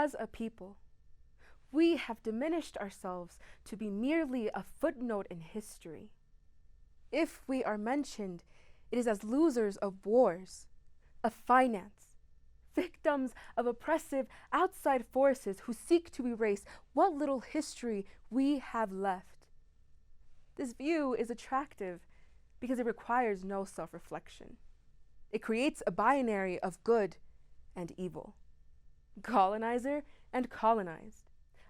as a people, we have diminished ourselves to be merely a footnote in history. If we are mentioned, it is as losers of wars, of finance, victims of oppressive outside forces who seek to erase what little history we have left. This view is attractive because it requires no self-reflection. It creates a binary of good and evil, colonizer and colonized.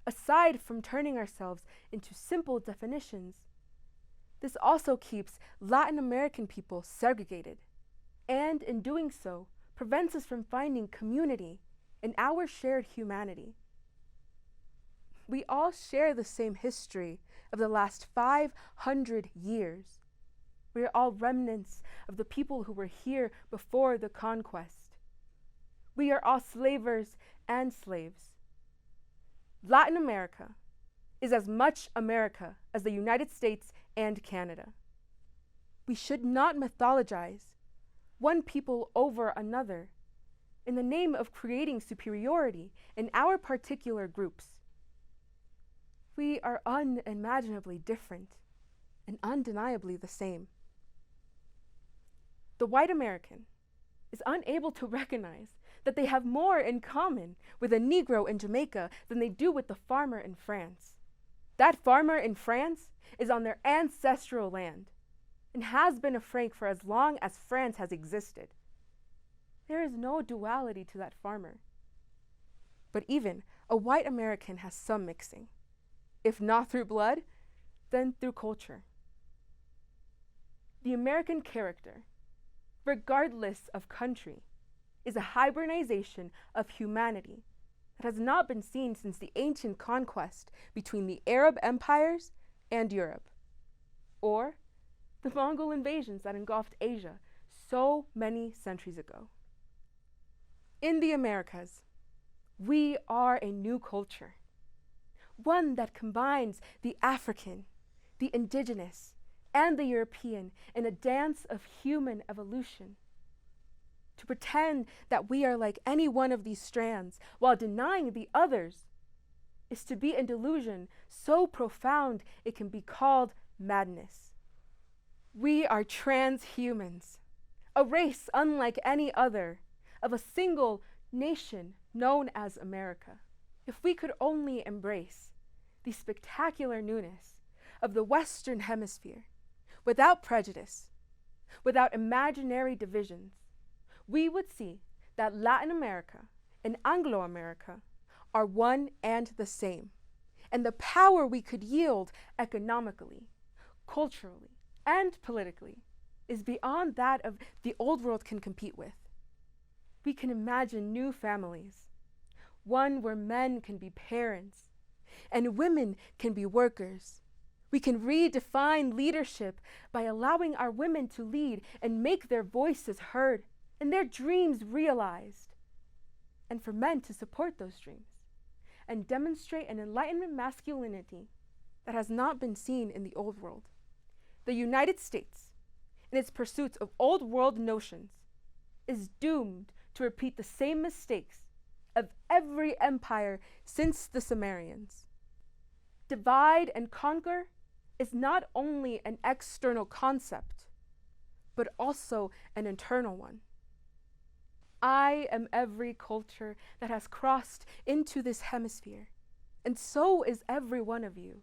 Aside from turning ourselves into simple definitions, this also keeps Latin American people segregated, and in doing so, prevents us from finding community in our shared humanity. We all share the same history of the last 500 years. We are all remnants of the people who were here before the conquest. We are all slavers and slaves. Latin America is as much America as the United States and Canada. We should not mythologize one people over another in the name of creating superiority in our particular groups. We are unimaginably different and undeniably the same. The white American is unable to recognize that they have more in common with a Negro in Jamaica than they do with the farmer in France. That farmer in France is on their ancestral land and has been a Frank for as long as France has existed. There is no duality to that farmer. But even a white American has some mixing, if not through blood, then through culture. The American character, regardless of country, is a hybridization of humanity that has not been seen since the ancient conquest between the Arab empires and Europe, or the Mongol invasions that engulfed Asia so many centuries ago. In the Americas, we are a new culture, one that combines the African, the indigenous, and the European in a dance of human evolution. To pretend that we are like any one of these strands while denying the others is to be in delusion so profound it can be called madness. We are transhumans, a race unlike any other, of a single nation known as America. If we could only embrace the spectacular newness of the Western Hemisphere without prejudice, without imaginary divisions, we would see that Latin America and Anglo-America are one and the same, and the power we could yield economically, culturally, and politically is beyond that of the old world can compete with. We can imagine new families, one where men can be parents and women can be workers. We can redefine leadership by allowing our women to lead and make their voices heard and their dreams realized, and for men to support those dreams and demonstrate an Enlightenment masculinity that has not been seen in the old world. The United States, in its pursuits of old world notions, is doomed to repeat the same mistakes of every empire since the Sumerians. Divide and conquer is not only an external concept, but also an internal one. I am every culture that has crossed into this hemisphere, and so is every one of you.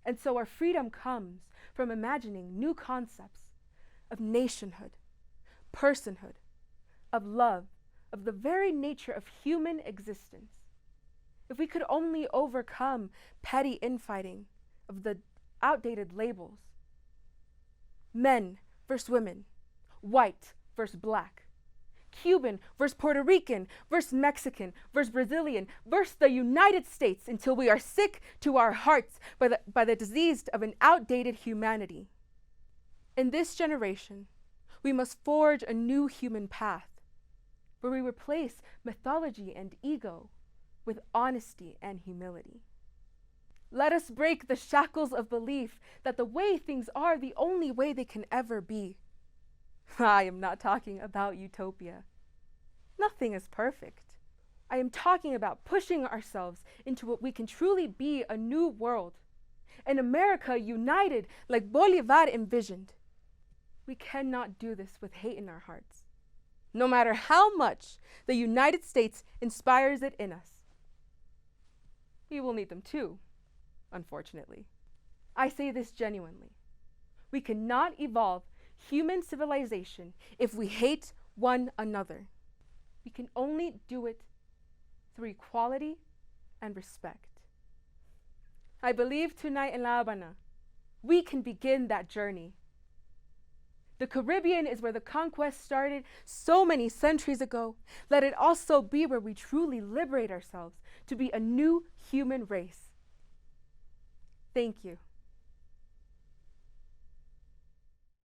And so our freedom comes from imagining new concepts of nationhood, personhood, of love, of the very nature of human existence. If we could only overcome petty infighting of the outdated labels. Men versus women, white versus black, Cuban versus Puerto Rican versus Mexican versus Brazilian versus the United States, until we are sick to our hearts by the disease of an outdated humanity. In this generation, we must forge a new human path where we replace mythology and ego with honesty and humility. Let us break the shackles of belief that the way things are the only way they can ever be. I am not talking about utopia. Nothing is perfect. I am talking about pushing ourselves into what we can truly be, a new world. An America united like Bolivar envisioned. We cannot do this with hate in our hearts, no matter how much the United States inspires it in us. We will need them too, unfortunately. I say this genuinely. We cannot evolve human civilization if we hate one another. We can only do it through equality and respect. I believe tonight in La Habana, we can begin that journey. The Caribbean is where the conquest started so many centuries ago. Let it also be where we truly liberate ourselves to be a new human race. Thank you.